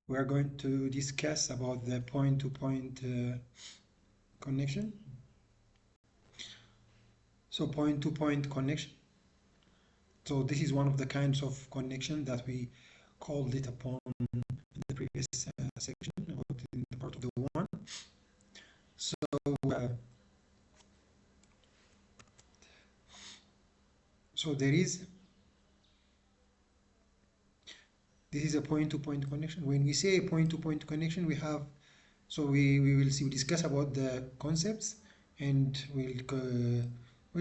We are going to discuss about the point-to-point connection. So point-to-point connection. So this is one of the kinds of connection that we called it upon in the previous section, or in the part of the one. So this is a point-to-point connection. When we say a point-to-point connection, we will discuss about the concepts, and we'll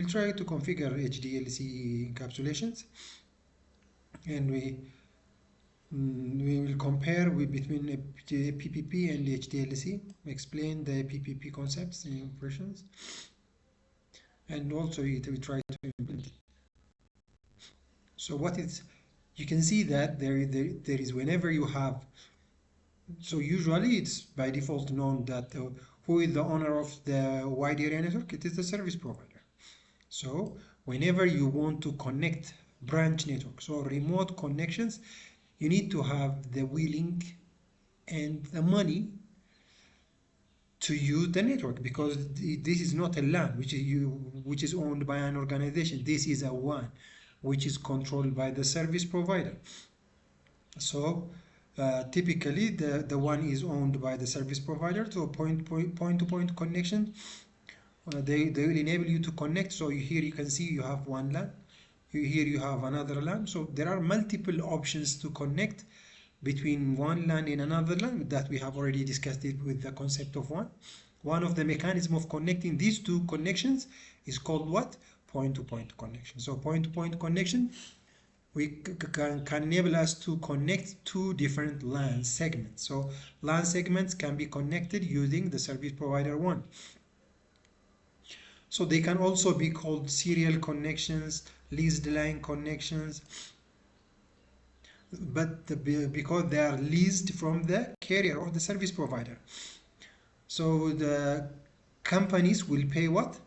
try to configure HDLC encapsulations, and we will compare between a PPP and HDLC, explain the PPP concepts and operations, and also we try to implement it. So you can see that there is whenever you have, so usually it's by default known that who is the owner of the wide area network? It is the service provider. So whenever you want to connect branch networks or remote connections, you need to have the willing and the money to use the network, because this is not a LAN which is owned by an organization. This is a WAN which is controlled by the service provider. So typically the one is owned by the service provider. So point-to-point connection, they will enable you to connect. So here you can see you have one LAN, here you have another LAN. So there are multiple options to connect between one LAN and another LAN that we have already discussed it with the concept of WAN. One of the mechanisms of connecting these two connections is called what? Point-to-point connection. So point-to-point connection can enable us to connect two different LAN segments. So LAN segments can be connected using the service provider one. So they can also be called serial connections, leased line connections, but because they are leased from the carrier or the service provider. So the companies will pay what?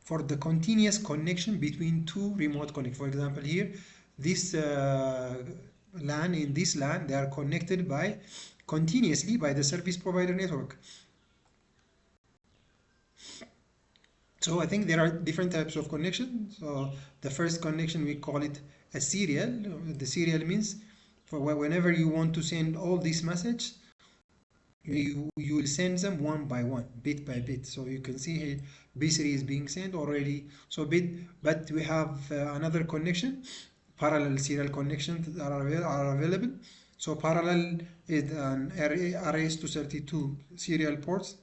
For the continuous connection between two remote connections. For example, here, this LAN, in this LAN, they are connected continuously by the service provider network. So I think there are different types of connection. So the first connection, we call it a serial. The serial means for whenever you want to send all these messages, you will send them one by one, bit by bit. So you can see here B3 is being sent already. So but we have another connection, parallel serial connections that are available. So parallel is an RS-232 serial ports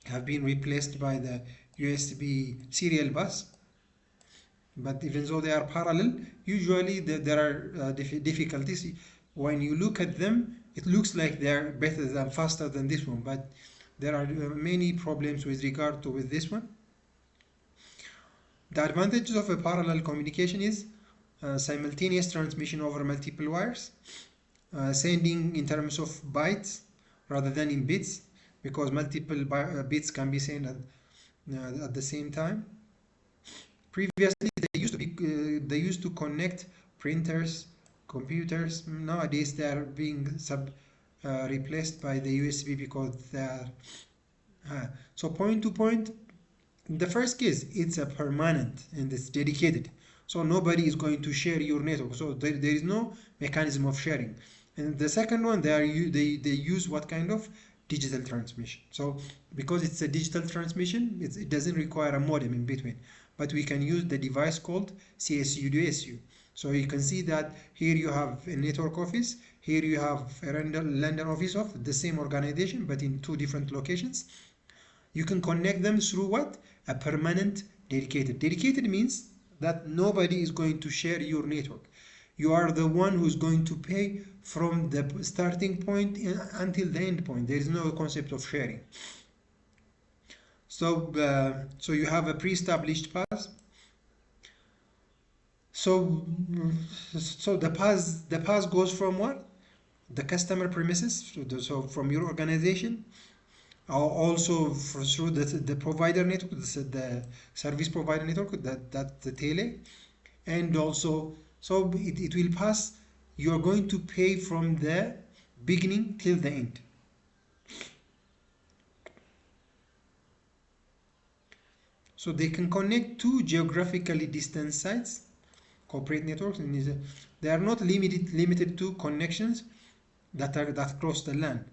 have been replaced by the USB serial bus. But even though they are parallel, usually there are difficulties. When you look at them, it looks like they are better than faster than this one, but there are many problems with regard to with this one. The advantages of a parallel communication is simultaneous transmission over multiple wires, sending in terms of bytes rather than in bits, because multiple bits can be sent at the same time. Previously, they used to connect printers, computers. Nowadays, they are being replaced by the USB because they are. So point-to-point, in the first case, it's a permanent and it's dedicated. So nobody is going to share your network. So there is no mechanism of sharing. And the second one, they use what kind of digital transmission. So because it's a digital transmission, it doesn't require a modem in between. But we can use the device called CSU to SU. So you can see that here you have a network office, here you have a London office of the same organization, but in two different locations. You can connect them through what? A permanent dedicated. Dedicated means that nobody is going to share your network. You are the one who's going to pay from the starting point until the end point. There is no concept of sharing. So you have a pre-established path. So the path goes from what? The customer premises, so from your organization, also through the provider network, the service provider network, that's the tele, and also so it will pass. You are going to pay from the beginning till the end. So they can connect two geographically distant sites, corporate networks, and they are not limited to connections that cross the land.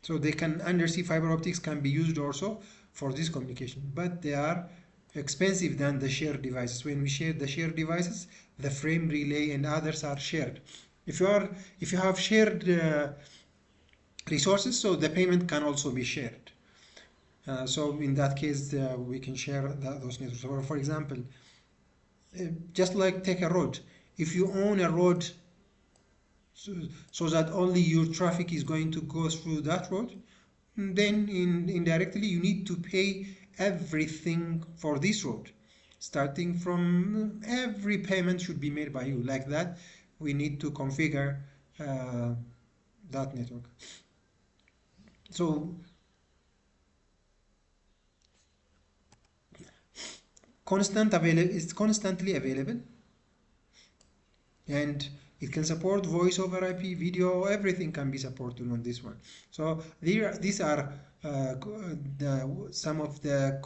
So they can undersea fiber optics can be used also for this communication, but they are expensive than the shared devices. When we share the shared devices, the frame relay and others are shared. If you have shared resources, so the payment can also be shared. So in that case, we can share those networks. For example, just like take a road. If you own a road so that only your traffic is going to go through that road, then indirectly you need to pay everything for this road. Starting from every payment should be made by you. Like that, we need to configure that network. So it's constantly available, and it can support voice over IP, video, everything can be supported on this one. So these are some of the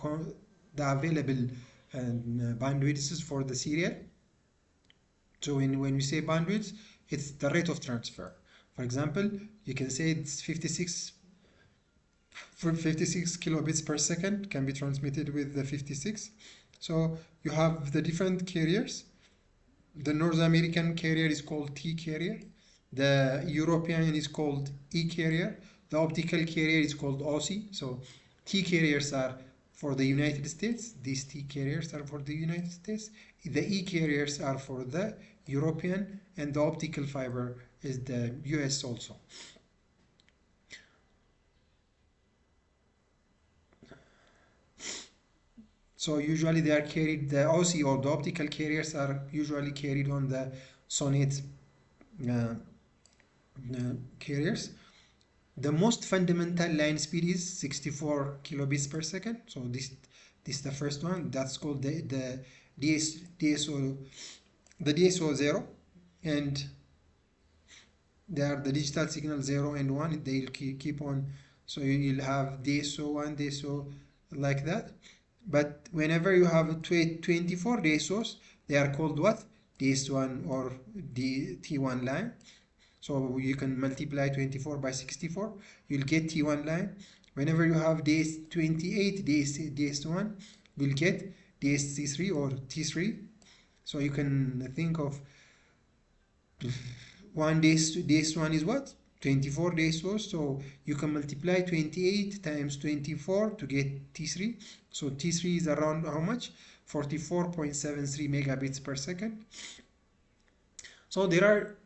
available bandwidths for the serial. So when we say bandwidth, it's the rate of transfer. For example, you can say it's 56 kilobits per second can be transmitted with the 56. So you have the different carriers. The North American carrier is called T carrier. The European is called E carrier. The optical carrier is called OC. So T carriers are for the United States. These T carriers are for the United States. The E carriers are for the European, and the optical fiber is the US also. So usually they are carried, the OC or the optical carriers are usually carried on the SONET uh, carriers. The most fundamental line speed is 64 kilobits per second. So this is the first one. That's called the DSO, the DSO 0, and they are the digital signal 0 and 1. They'll keep on. So you'll have DSO 1, DSO like that. But whenever you have 24 DSOs, they are called what? DS1 or T1 line. So you can multiply 24 by 64, you'll get T1 line. Whenever you have DS28, DS1, we'll get DSC3 or T3. So you can think of DS1 is what? 24 DSOs, so you can multiply 28 times 24 to get T3. So T3 is around how much? 44.73 megabits per second. So there are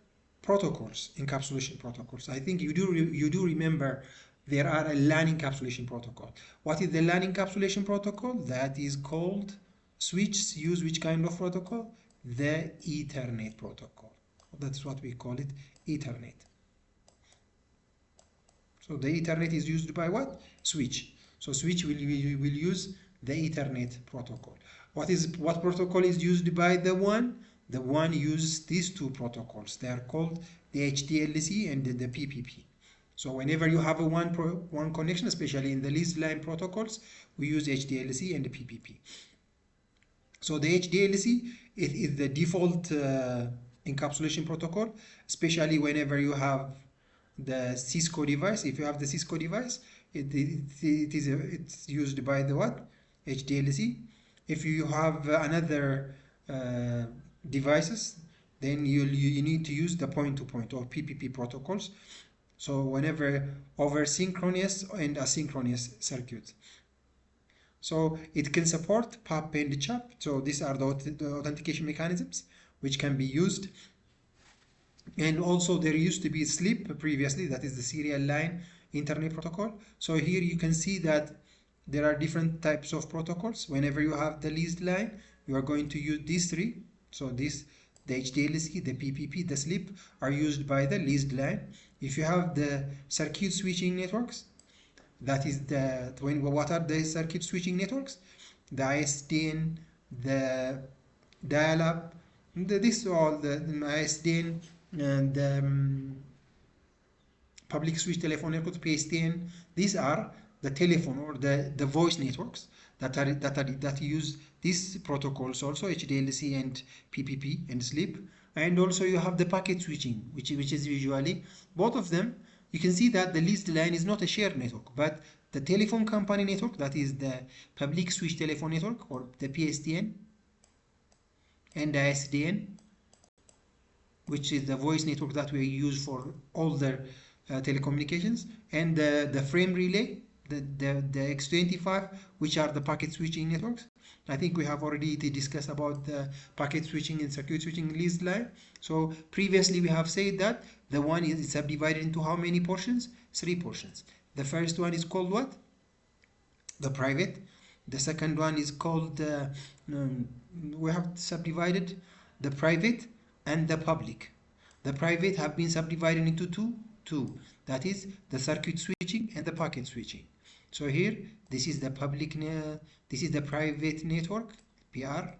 protocols, encapsulation protocols. I think you do remember there are a LAN encapsulation protocol. What is the LAN encapsulation protocol? That is called switches use which kind of protocol? The Ethernet protocol. That's what we call it, Ethernet. So the Ethernet is used by what? Switch. So switch will use the Ethernet protocol. What protocol is used by the one? The one uses these two protocols. They are called the HDLC and the PPP. So whenever you have a one connection, especially in the leased line protocols, we use HDLC and the PPP. So the HDLC is the default encapsulation protocol, especially whenever you have the Cisco device. If you have the Cisco device, it's used by the what? HDLC. If you have another devices, then you need to use the point-to-point or PPP protocols. So whenever over synchronous and asynchronous circuits. So it can support PAP and CHAP. So these are the authentication mechanisms which can be used. And also there used to be SLIP previously, that is the serial line internet protocol. So here you can see that there are different types of protocols. Whenever you have the leased line, you are going to use these three. So the HDLC, the PPP, the SLIP are used by the leased line. If you have the circuit switching networks, that is what are the circuit switching networks? The ISDN, the dial-up, this all the ISDN and public switch telephone networks, PSTN. These are the telephone or the voice networks that use these protocols also, HDLC and PPP and SLEEP. And also you have the packet switching, which is usually both of them. You can see that the leased line is not a shared network, but the telephone company network, that is the public switch telephone network or the PSTN, and the SDN, which is the voice network that we use for all the telecommunications, and the frame relay, the X25, which are the packet switching networks. I think we have already discussed about the packet switching and circuit switching leased line. So previously we have said that the one is subdivided into how many portions? 3 portions. The first one is called what? The private. The second one is called, we have subdivided the private and the public. The private have been subdivided into two. That is the circuit switching and the packet switching. So here, this is the public, this is the private network, PR,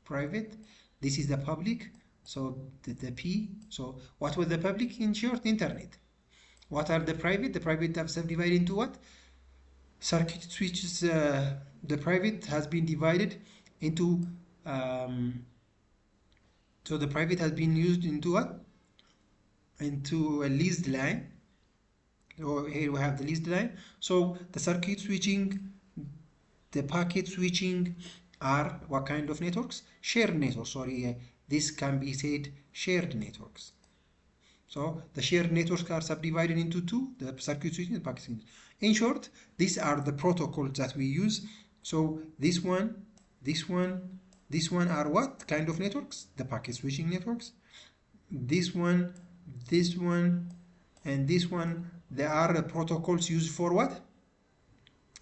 private. This is the public, so the P. So what was the public? In short, internet. What are the private? The private have subdivided into what? Circuit switches. The private has been divided into, so the private has been used into what? Into a leased line. So here we have the leased line. So the circuit switching, the packet switching are what kind of networks? Shared networks. Sorry, this can be said shared networks. So the shared networks are subdivided into two, the circuit switching and packet switching. In short, these are the protocols that we use. So this one are what kind of networks? The packet switching networks. This one, and this one, they are the protocols used for what?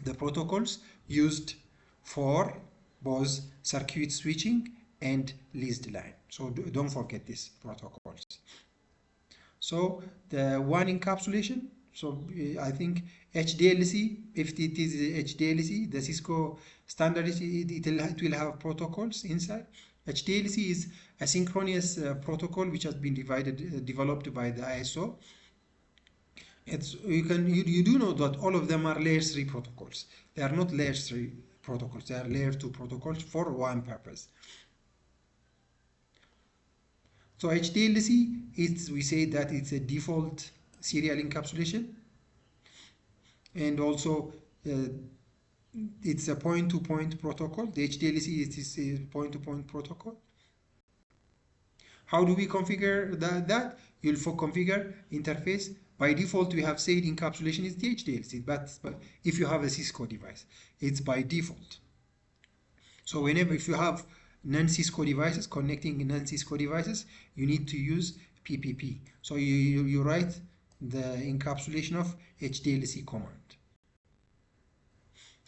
The protocols used for both circuit switching and leased line. So don't forget these protocols. So the one encapsulation, so I think HDLC, if it is HDLC, the Cisco standard, it will have protocols inside. HDLC is a synchronous protocol which has been developed by the ISO. You do know that all of them are layer 3 protocols. They are not layer 3 protocols. They are layer 2 protocols for one purpose. So HDLC is, we say that it's a default serial encapsulation, and also it's a point-to-point protocol. The HDLC is a point-to-point protocol. How do we configure that? You'll configure interface. By default, we have said encapsulation is the HDLC, but if you have a Cisco device, it's by default. So if you have non-Cisco devices, connecting non-Cisco devices, you need to use PPP. So you write the encapsulation of HDLC command.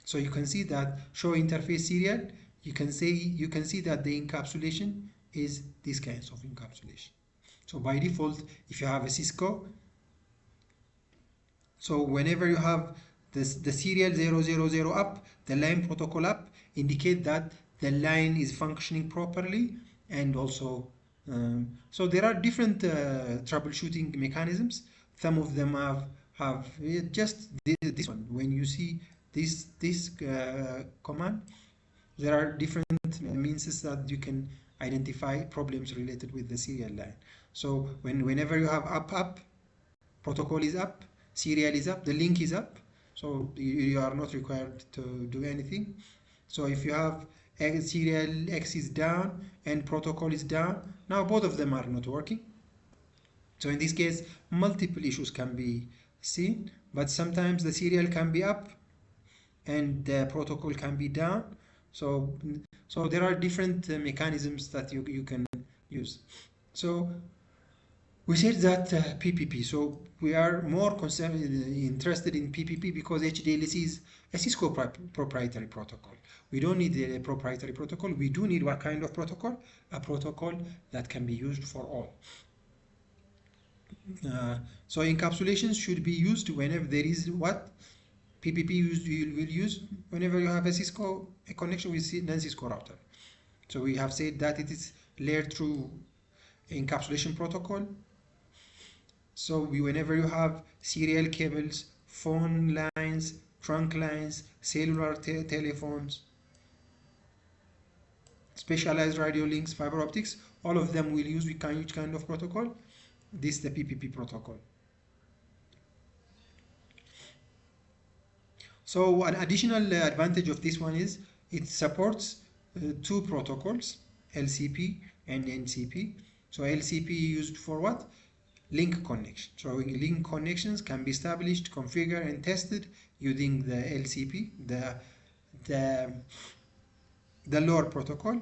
So you can see that show interface serial. You can see that the encapsulation is these kinds of encapsulation. So by default, if you have a Cisco, so whenever you have the serial 000 up, the line protocol up, indicate that the line is functioning properly. And also so there are different troubleshooting mechanisms. Some of them have just this one. When you see this command, there are different means that you can identify problems related with the serial line. So whenever you have up, protocol is up, serial is up, the link is up, so you are not required to do anything. So if you have serial X is down and protocol is down, now both of them are not working. So in this case, multiple issues can be seen, but sometimes the serial can be up and the protocol can be down. So there are different mechanisms that you can use. So we said that PPP. So we are more interested in PPP because HDLC is a Cisco proprietary protocol. We don't need a proprietary protocol. We do need what kind of protocol? A protocol that can be used for all. So encapsulations should be used whenever there is what? PPP you will use whenever you have a connection with non-Cisco router. So we have said that it is layer 2 encapsulation protocol. So whenever you have serial cables, phone lines, trunk lines, cellular telephones, specialized radio links, fiber optics, all of them will use which kind of protocol? This is the PPP protocol. So an additional advantage of this one is it supports two protocols, LCP and NCP. So LCP used for what? Link connection. So link connections can be established, configured, and tested using the LCP, the the LoRa protocol,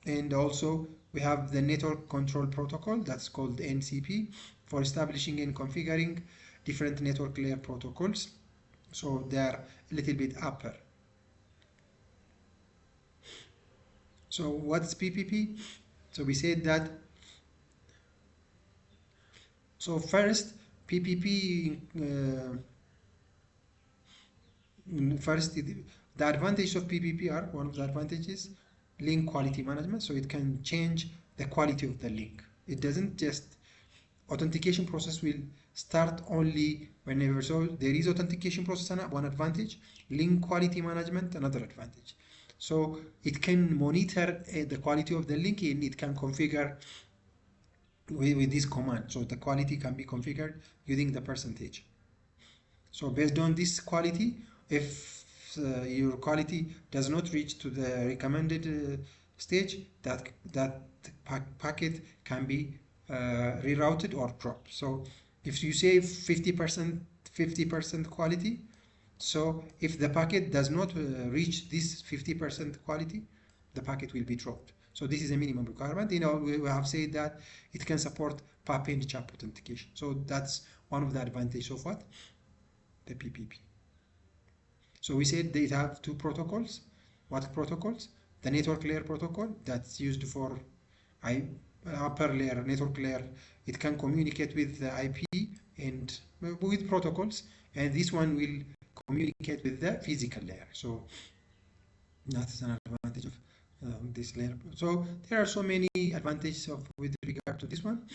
and also we have the network control protocol that's called NCP for establishing and configuring different network layer protocols. So they are a little bit upper. So what's PPP? So we said that. So first, PPP. First, the advantage of PPP are one of the advantages, link quality management. So it can change the quality of the link. It doesn't just authentication process will start only whenever. So there is authentication process and one advantage, link quality management another advantage. So it can monitor the quality of the link and it can configure with this command. So the quality can be configured using the percentage. So based on this quality, if your quality does not reach to the recommended stage, that packet can be rerouted or dropped. So if you say 50% quality, so if the packet does not reach this 50% quality, the packet will be dropped. So this is a minimum requirement. You know, we have said that it can support PAP and CHAP authentication. So that's one of the advantages of what? The PPP. So we said they have two protocols. What protocols? The network layer protocol that's used for upper layer, network layer. It can communicate with the IP and with protocols, and this one will communicate with the physical layer. So that's an advantage of this layer. So there are so many advantages with regard to this one.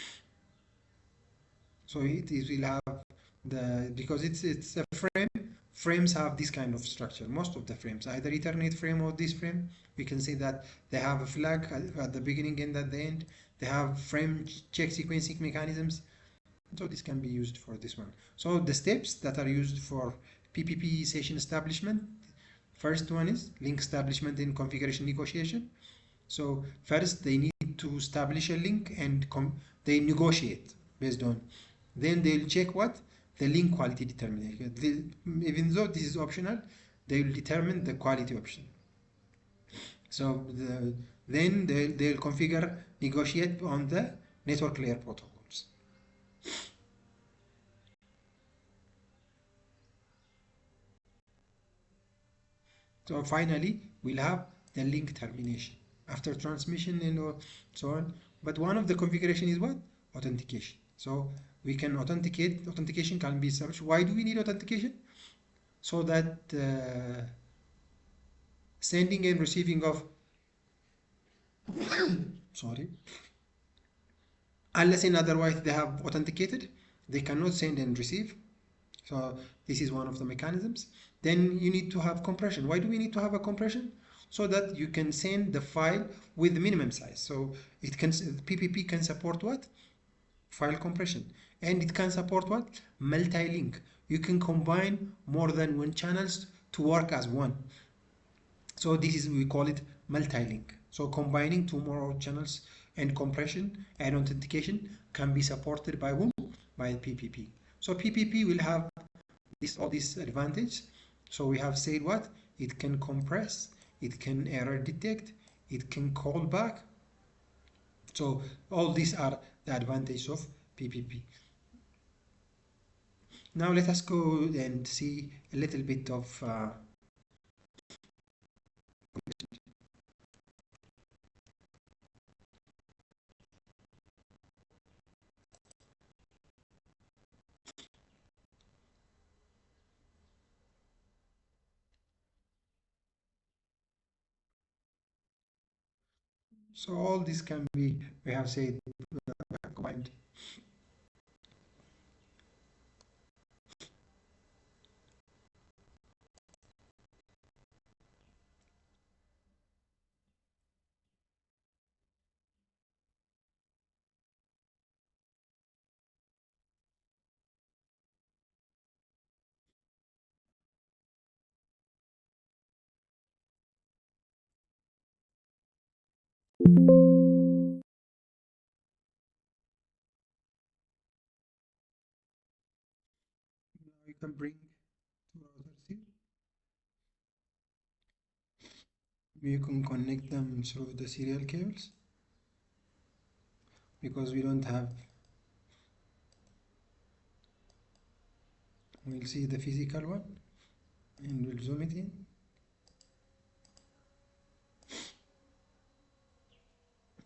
So it will have because it's a frame. Frames have this kind of structure. Most of the frames, either Ethernet frame or this frame, we can see that they have a flag at the beginning and at the end. They have frame check sequencing mechanisms. So this can be used for this one. So the steps that are used for PPP session establishment. First one is link establishment and configuration negotiation. So first they need to establish a link and they negotiate based on. Then they'll check what? The link quality determination. Even though this is optional, they will determine the quality option. So then they'll configure, negotiate on the network layer protocols. So finally, we'll have the link termination after transmission and so on. But one of the configuration is what? Authentication. So we can authenticate. Authentication can be established. Why do we need authentication? So that sending and receiving of sorry, unless in otherwise they have authenticated, they cannot send and receive. So this is one of the mechanisms. Then you need to have compression. Why do we need to have a compression? So that you can send the file with the minimum size. So it can PPP can support what? File compression. And it can support what? Multi-link. You can combine more than one channels to work as one. So this is, we call it multi-link. So combining two more channels and compression and authentication can be supported by whom? By PPP. So PPP will have all these advantage. So we have said what? It can compress, it can error detect, it can call back. So all these are the advantages of PPP. Now let us go and see a little bit of so all this can be, we have said, combined. can bring two routers here. We can connect them through the serial cables because we don't have. We'll see the physical one and we'll zoom it in.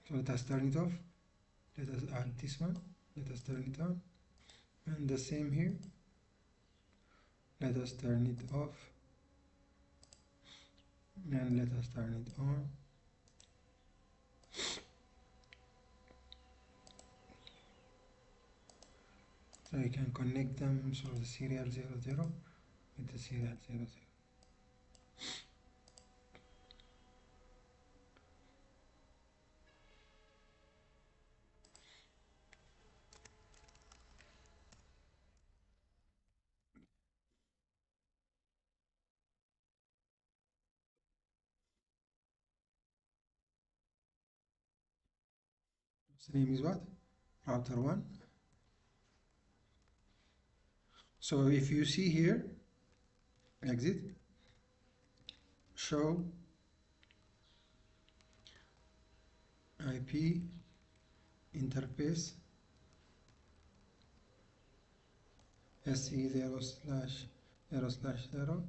So let us turn it off. Let us add this one. Let us turn it on. And the same here. Let us turn it off. And let us turn it on. So you can connect them through the serial 00 with the serial 00. The name is what? Router 1. So if you see here, exit, show IP interface SE0/0/0.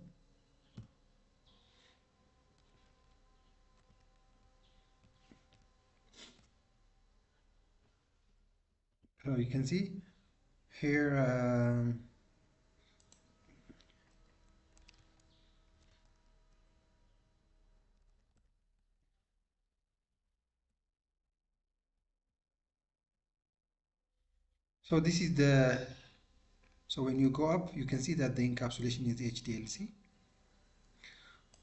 So you can see here so this is the, so when you go up you can see that the encapsulation is HDLC.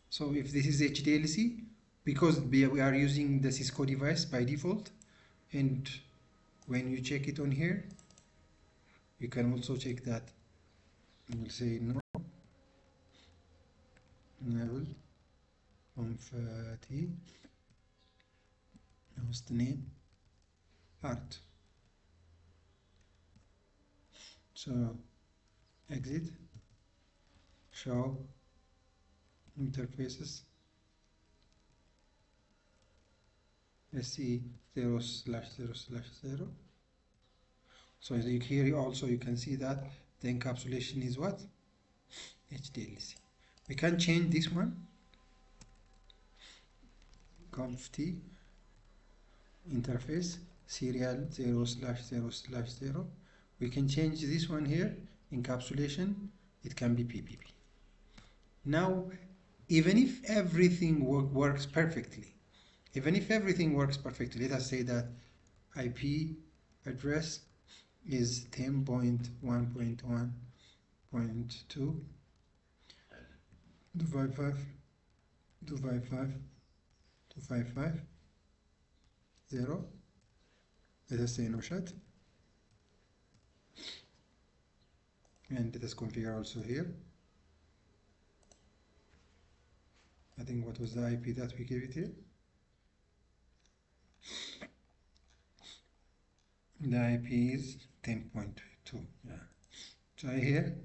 So if this is HDLC, because we are using the Cisco device by default, and when you check it on here you can also check that. We'll say no enable conf t host name art. So exit, show interfaces SE0/0/0. So here also you can see that the encapsulation is what? HDLC. We can change this one, conf t interface serial 0/0/0. We can change this one here, encapsulation, it can be PPP. Now, even if everything works perfectly, let us say that IP address is 10.1.1.2 255.255.255.0. Let us say no shut, and let us configure also here. I think what was the IP that we gave it here? The IP is 10.2. Yeah. Try here.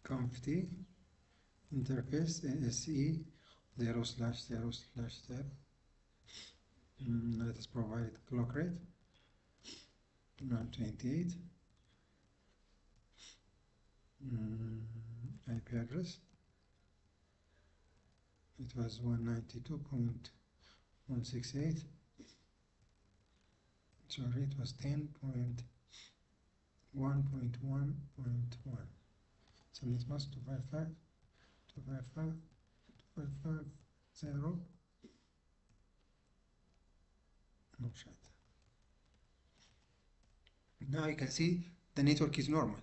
Conf t interface SE 0/0/0. Let us provide clock rate 128. IP address. It was 192.168. Sorry, it was 10.1.1.1. So it was 255.255.255.0. No shut. Now you can see the network is normal,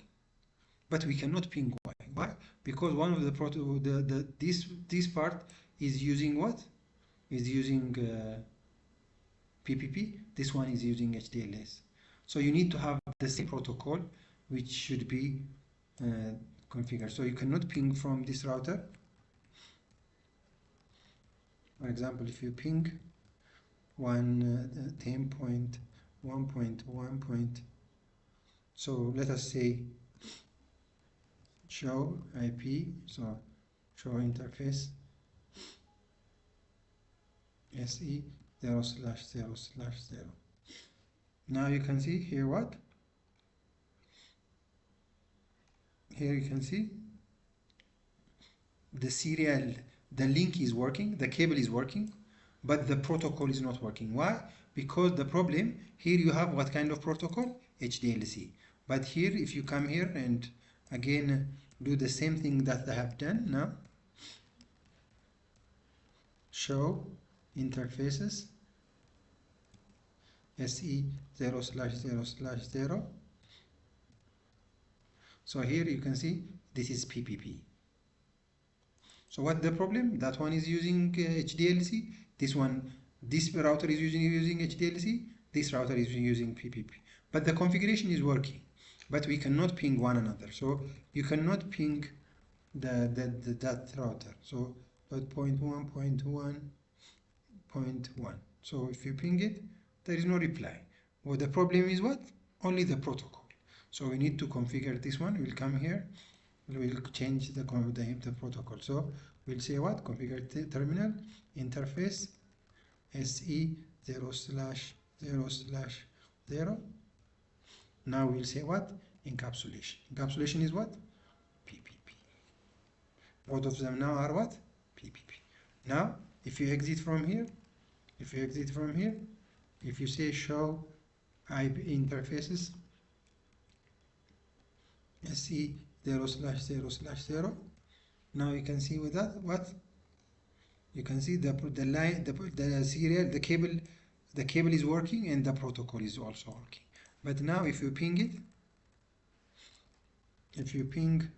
but we cannot ping. Why? Because one of the this part is using what? Is using PPP. This one is using HDLS. So you need to have the same protocol, which should be configured. So you cannot ping from this router. For example, if you ping 10.1.1.1 So let us say show IP, so show interface SE 0/0/0. Now you can see here what? Here you can see the serial, the link is working, the cable is working, but the protocol is not working. Why? Because the problem here, you have what kind of protocol? HDLC. But here, if you come here and again do the same thing that I have done now, show interfaces SE 0/0/0. So here you can see this is PPP. So what the problem? That one is using HDLC. This router is using HDLC. This router is using PPP. But the configuration is working. But we cannot ping one another. So you cannot ping that router. So point 1.1.1.1. So if you ping it, there is no reply. Well, the problem is what? Only the protocol. So we need to configure this one. We'll come here. We'll change the protocol. So we'll say what? Configure terminal interface SE 0/0/0. Now we'll say what? Encapsulation. Encapsulation is what? PPP. Both of them now are what? PPP. Now, if you exit from here, if you say show IP interfaces SE 0/0/0, now you can see with that what? You can see the line, the serial, the cable is working and the protocol is also working. But now if you ping it, if you ping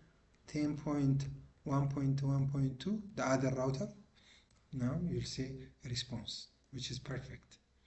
10.1.1.2, the other router, now you'll see a response, which is perfect.